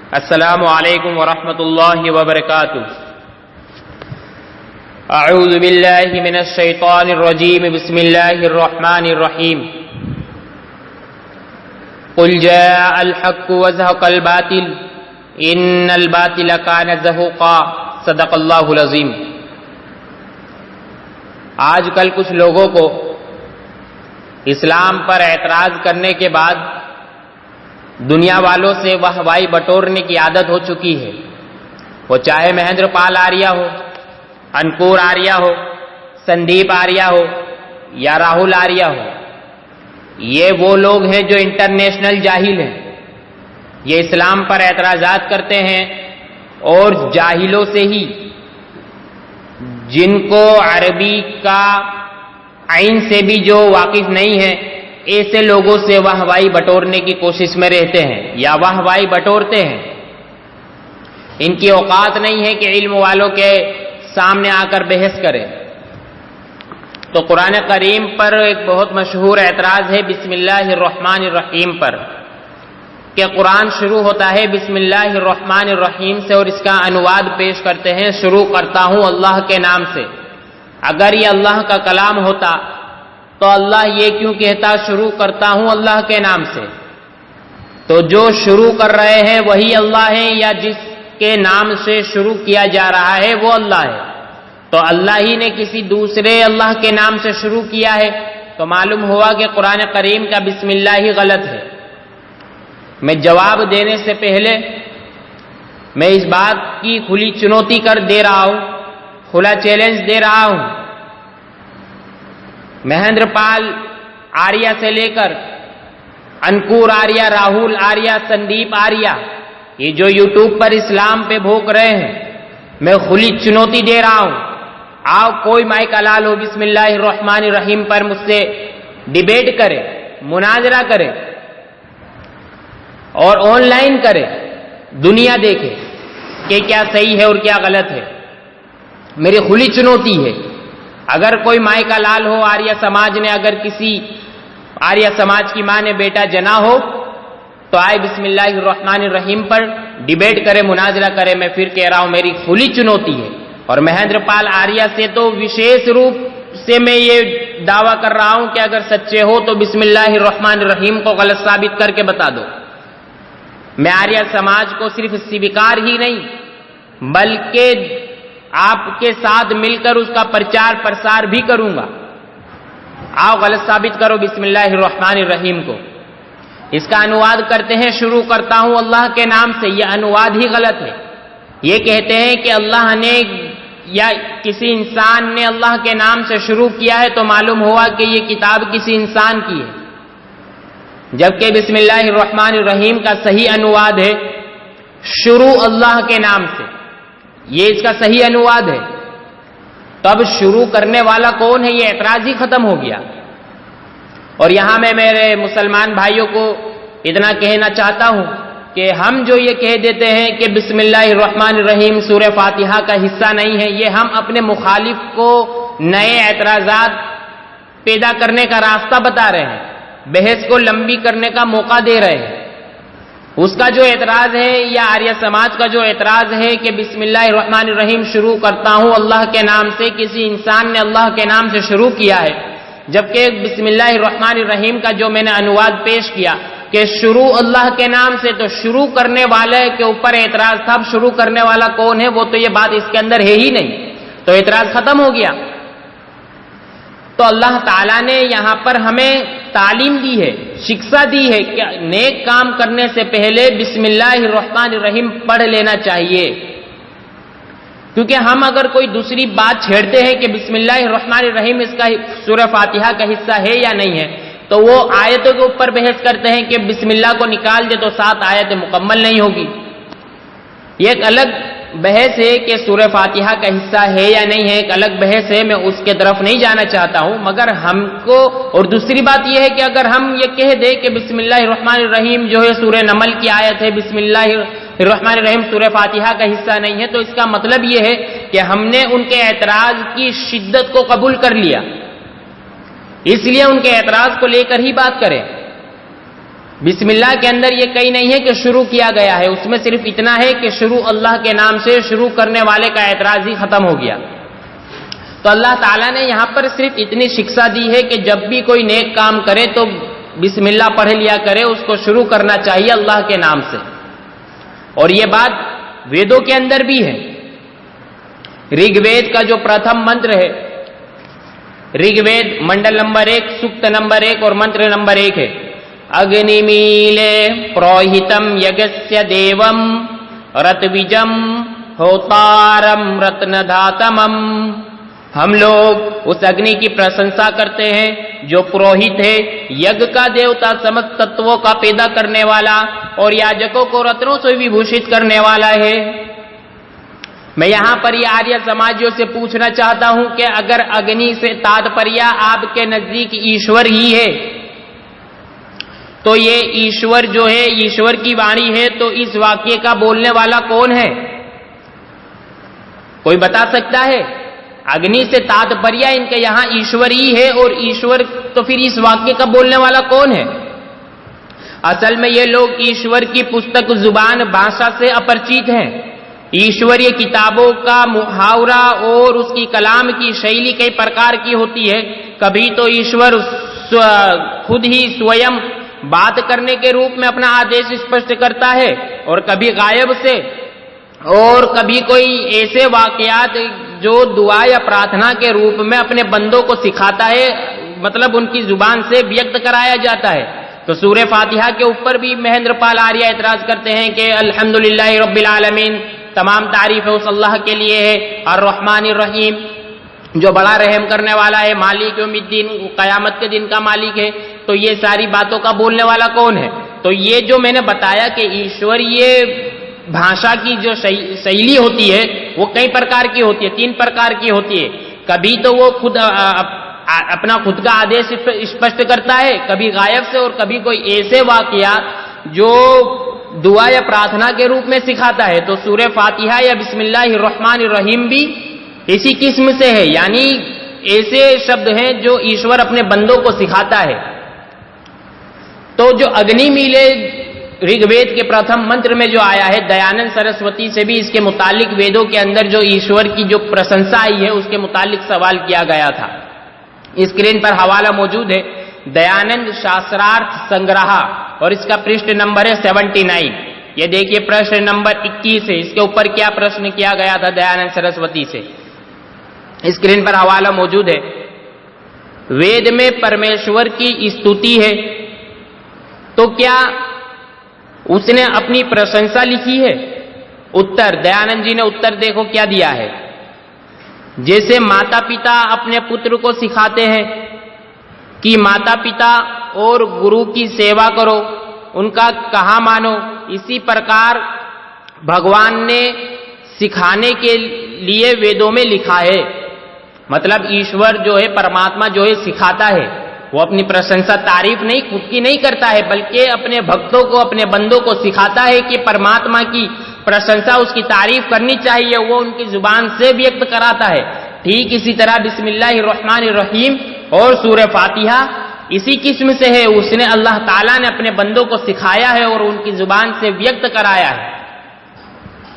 अस्सलामु अलैकुम वरहमतुल्लाहि वबरकातुहू। अऊज़ु बिल्लाहि मिनश शैतानिर रजीम। बिस्मिल्लाहिर रहमानिर रहीम। कुल जाअल हक़्क़ु व ज़हक़ल बातिल इन्नल बातिला कान ज़हूक़ा। सदक़ल्लाहुल अज़ीम। आजकल कुछ लोगों को इस्लाम पर एतराज करने के बाद दुनिया वालों से वाहवाही बटोरने की आदत हो चुकी है। वो चाहे महेंद्रपाल आर्या हो, अंकुर आर्या हो, संदीप आर्या हो या राहुल आर्या हो, ये वो लोग हैं जो इंटरनेशनल जाहिल हैं। ये इस्लाम पर एतराजात करते हैं और जाहिलों से ही, जिनको अरबी का आइन से भी जो वाकिफ नहीं है, ऐसे लोगों से वाहवाही बटोरने की कोशिश में रहते हैं या वाहवाही बटोरते हैं। इनकी औकात नहीं है कि इल्म वालों के सामने आकर बहस करें। तो कुरान करीम पर एक बहुत मशहूर एतराज है बिस्मिल्लाहिर रहमानिर रहीम पर, कि कुरान शुरू होता है बिस्मिल्लाहिर रहमानिर रहीम से और इसका अनुवाद पेश करते हैं, शुरू करता हूं अल्लाह के नाम से। अगर ये अल्लाह का कलाम होता तो अल्लाह ये क्यों कहता शुरू करता हूं अल्लाह के नाम से? तो जो शुरू कर रहे हैं वही अल्लाह है या जिसके नाम से शुरू किया जा रहा है वो अल्लाह है? तो अल्लाह ही ने किसी दूसरे अल्लाह के नाम से शुरू किया है, तो मालूम हुआ कि कुरान करीम का बिस्मिल्लाह ही गलत है। मैं जवाब देने से पहले मैं इस बात की खुली चुनौती कर दे रहा हूं, खुला चैलेंज दे रहा हूं, महेंद्रपाल आर्या से लेकर अंकुर आर्या, राहुल आर्या, संदीप आर्या, ये जो यूट्यूब पर इस्लाम पे भोंक रहे हैं, मैं खुली चुनौती दे रहा हूं। आओ कोई माइक हलाल हो, बिस्मिल्लाहिर रहमानिर रहीम पर मुझसे डिबेट करे, मुनाजरा करे और ऑनलाइन करे, दुनिया देखे कि क्या सही है और क्या गलत है। मेरी खुली चुनौती है। अगर कोई माई का लाल हो आर्य समाज ने, अगर किसी आर्य समाज की मां ने बेटा जना हो, तो आए बिस्मिल्लाहिर रहमानिर रहीम पर डिबेट करे, मुनाजरा करे। मैं फिर कह रहा हूं मेरी खुली चुनौती है। और महेंद्रपाल आर्या से तो विशेष रूप से मैं ये दावा कर रहा हूं कि अगर सच्चे हो तो बिस्मिल्लाहिर रहमानिर रहीम को गलत साबित करके बता दो। मैं आर्य समाज को सिर्फ स्वीकार ही नहीं बल्कि आपके साथ मिलकर उसका प्रचार प्रसार भी करूंगा। आओ गलत साबित करो बिस्मिल्लाहिर रहमानिर रहीम को। इसका अनुवाद करते हैं, शुरू करता हूं अल्लाह के नाम से। यह अनुवाद ही गलत है। ये कहते हैं कि अल्लाह ने या किसी इंसान ने अल्लाह के नाम से शुरू किया है, तो मालूम हुआ कि यह किताब किसी इंसान की है, जबकि बिस्मिल्लाहिर रहमानिर रहीम का सही अनुवाद है शुरू अल्लाह के नाम से। ये इसका सही अनुवाद है। तब शुरू करने वाला कौन है? ये ऐतराज ही खत्म हो गया। और यहां मैं मेरे मुसलमान भाइयों को इतना कहना चाहता हूं कि हम जो ये कह देते हैं कि बिस्मिल्लाहिर रहमानिर रहीम सूरह फातिहा का हिस्सा नहीं है, ये हम अपने मुखालिफ को नए ऐतराजात पैदा करने का रास्ता बता रहे हैं, बहस को लंबी करने का मौका दे रहे हैं। उसका जो ऐतराज है या आर्य समाज का जो ऐतराज है कि बिस्मिल्लाहिर रहमानिर रहीम शुरू करता हूं अल्लाह के नाम से, किसी इंसान ने अल्लाह के नाम से शुरू किया है, जबकि बिस्मिल्लाहिर रहमानिर रहीम का जो मैंने अनुवाद पेश किया कि शुरू अल्लाह के नाम से, तो शुरू करने वाले के ऊपर ऐतराज था। शुरू करने वाला कौन है? वो तो ये बात इसके अंदर है ही नहीं, तो ऐतराज खत्म हो गया। तो अल्लाह ताला ने यहां पर हमें तालीम दी है, शिक्षा दी है कि नेक काम करने से पहले बिस्मिल्लाहिर रहमानिर रहीम पढ़ लेना चाहिए। क्योंकि हम अगर कोई दूसरी बात छेड़ते हैं कि बिस्मिल्लाहिर रहमानिर रहीम इसका सूरह फातिहा का हिस्सा है या नहीं है, तो वो आयतों के ऊपर बहस करते हैं कि बिस्मिल्लाह को निकाल दे तो 7 आयतें मुकम्मल नहीं होगी। ये एक अलग बहस है कि सूरह फातिहा का हिस्सा है या नहीं है, एक अलग बहस है। मैं उसके तरफ नहीं जाना चाहता हूं, मगर हमको, और दूसरी बात यह है कि अगर हम ये कह दें कि बिस्मिल्लाहिर रहमानिर रहीम जो है सूरह नमल की आयत है, बिस्मिल्लाहिर रहमानिर रहीम सूरह फातिहा का हिस्सा नहीं है, तो इसका मतलब यह है कि हमने उनके ऐतराज की शिद्दत को कबूल कर लिया, इसलिए उनके ऐतराज को लेकर ही बात करें। बिस्मिल्लाह के अंदर ये कहीं नहीं है कि शुरू किया गया है, उसमें सिर्फ इतना है कि शुरू अल्लाह के नाम से, शुरू करने वाले का एतराज ही खत्म हो गया। तो अल्लाह ताला ने यहां पर सिर्फ इतनी शिक्षा दी है कि जब भी कोई नेक काम करे तो बिस्मिल्लाह पढ़ लिया करे, उसको शुरू करना चाहिए अल्लाह के नाम से। और ये बात वेदों के अंदर भी है। ऋग्वेद का जो प्रथम मंत्र है, ऋग्वेद मंडल नंबर 1, सूक्त नंबर 1 और मंत्र नंबर 1 है, अग्निमीले प्रोहितम यज्ञस्य देवम रतविजम होतारम रत्नधातमम। हम लोग उस अग्नि की प्रशंसा करते हैं जो पुरोहित है, यज्ञ का देवता, समस्त तत्वों का पैदा करने वाला और याजकों को रत्नों से विभूषित करने वाला है। मैं यहां पर ये आर्य समाजियों से पूछना चाहता हूं कि अगर अग्नि से तात्पर्य आपके नजदीक ईश्वर ही है, तो ये ईश्वर जो है, ईश्वर की वाणी है, तो इस वाक्य का बोलने वाला कौन है? कोई बता सकता है? अग्नि से तात्पर्य इनके यहां ईश्वर ही है, और ईश्वर तो फिर इस वाक्य का बोलने वाला कौन है? असल में ये लोग ईश्वर की पुस्तक, जुबान, भाषा से अपरिचित हैं। ईश्वरीय किताबों का मुहावरा और उसकी कलाम की शैली कई प्रकार की होती है। कभी तो ईश्वर खुद ही स्वयं बात करने के रूप में अपना आदेश स्पष्ट करता है, और कभी गायब से, और कभी कोई ऐसे वाकयात जो दुआ या प्रार्थना के रूप में अपने बंदों को सिखाता है, मतलब उनकी जुबान से व्यक्त कराया जाता है। तो सूरह फातिहा के ऊपर भी महेंद्र पाल आर्य एतराज करते हैं कि अल्हम्दुलिल्लाह रब्बिल आलमीन, तमाम तारीफ उस अल्लाह के लिए है, अर्रहमानिर रहीम, जो बड़ा रहम करने वाला है, मालिक यौमिद्दीन, कयामत के दिन का मालिक है। तो ये सारी बातों का बोलने वाला कौन है? तो ये जो मैंने बताया कि ईश्वरीय भाषा की जो शैली होती है वो कई प्रकार की होती है, 3 प्रकार की होती है। कभी तो वो खुद अपना खुद का आदेश स्पष्ट करता है, कभी गायब से, और कभी कोई ऐसे वाकया जो दुआ या प्रार्थना के रूप में सिखाता है। तो सूरह फातिहा या बिस्मिल्लाहिर रहमानिर रहीम भी इसी किस्म से है, यानी ऐसे शब्द हैं जो ईश्वर अपने बंदों को सिखाता है। तो जो अग्नि मीले ऋग्वेद के प्रथम मंत्र में जो आया है, दयानंद सरस्वती से भी इसके मुतालिक वेदों के अंदर जो ईश्वर की जो प्रशंसा आई है उसके मुतालिक सवाल किया गया था। स्क्रीन पर हवाला मौजूद है, दयानंद शास्त्रार्थ संग्रह, और इसका पृष्ठ नंबर है 79। ये देखिए प्रश्न नंबर 21 है, इसके ऊपर क्या प्रश्न किया गया था दयानंद सरस्वती से। स्क्रीन पर हवाला मौजूद है। वेद में परमेश्वर की स्तुति है, तो क्या उसने अपनी प्रशंसा लिखी है? उत्तर, दयानंद जी ने उत्तर देखो क्या दिया है। जैसे माता पिता अपने पुत्र को सिखाते हैं कि माता पिता और गुरु की सेवा करो, उनका कहा मानो, इसी प्रकार भगवान ने सिखाने के लिए वेदों में लिखा है। मतलब ईश्वर जो है, परमात्मा जो है, सिखाता है। वो अपनी प्रशंसा, तारीफ नहीं, खुद की नहीं करता है, बल्कि अपने भक्तों को, अपने बंदों को सिखाता है कि परमात्मा की प्रशंसा, उसकी तारीफ करनी चाहिए, वो उनकी जुबान से व्यक्त कराता है। ठीक इसी तरह बिस्मिल्लाहिर रहमानिर रहीम और सूरह फातिहा इसी किस्म से है। उसने, अल्लाह ताला ने अपने बंदों को सिखाया है और उनकी जुबान से व्यक्त कराया है।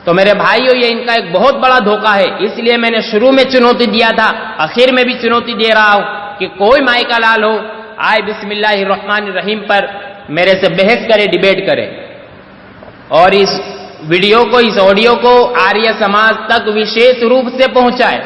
तो मेरे भाइयों, ये इनका एक बहुत बड़ा धोखा है। इसलिए मैंने शुरू में चुनौती दिया था, आखिर में भी चुनौती दे रहा हूं कि कोई माई का लाल हो, आए बिस्मिल्लाहिर रहमानिर रहीम पर मेरे से बहस करे, डिबेट करे, और इस वीडियो को, इस ऑडियो को आर्य समाज तक विशेष रूप से पहुंचाए।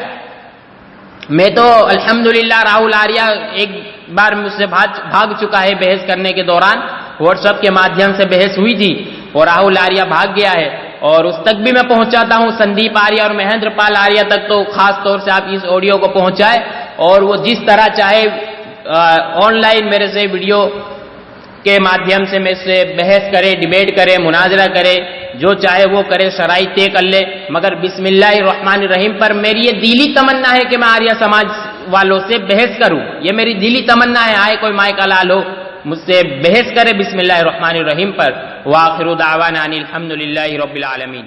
मैं तो अल्हम्दुलिल्लाह राहुल आर्या एक बार मुझसे भाग चुका है बहस करने के दौरान, व्हाट्सएप के माध्यम से बहस हुई थी और राहुल आर्या भाग गया है, और उस तक भी मैं पहुंचाता हूं, संदीप आर्या और महेंद्र पाल आर्या तक। तो खास तौर से आप इस ऑडियो को पहुंचाए, और वो जिस तरह चाहे ऑनलाइन मेरे से वीडियो के माध्यम से मेरे से बहस करे, डिबेट करे, मुनाजरा करे, जो चाहे वो करे, शराई तय कर ले, मगर बिस्मिल्लाहिर रहमानिर रहीम पर मेरी ये दिली तमन्ना है कि मैं आर्य समाज वालों से बहस करूं। ये मेरी दिली तमन्ना है, आए कोई माई का लाल हो, मुझसे बहस करे बिस्मिल्लाहिर रहमानिर रहीम पर। व आखिरु दावाना अनिल हम्दुलिल्लाहि रब्बिल आलमीन।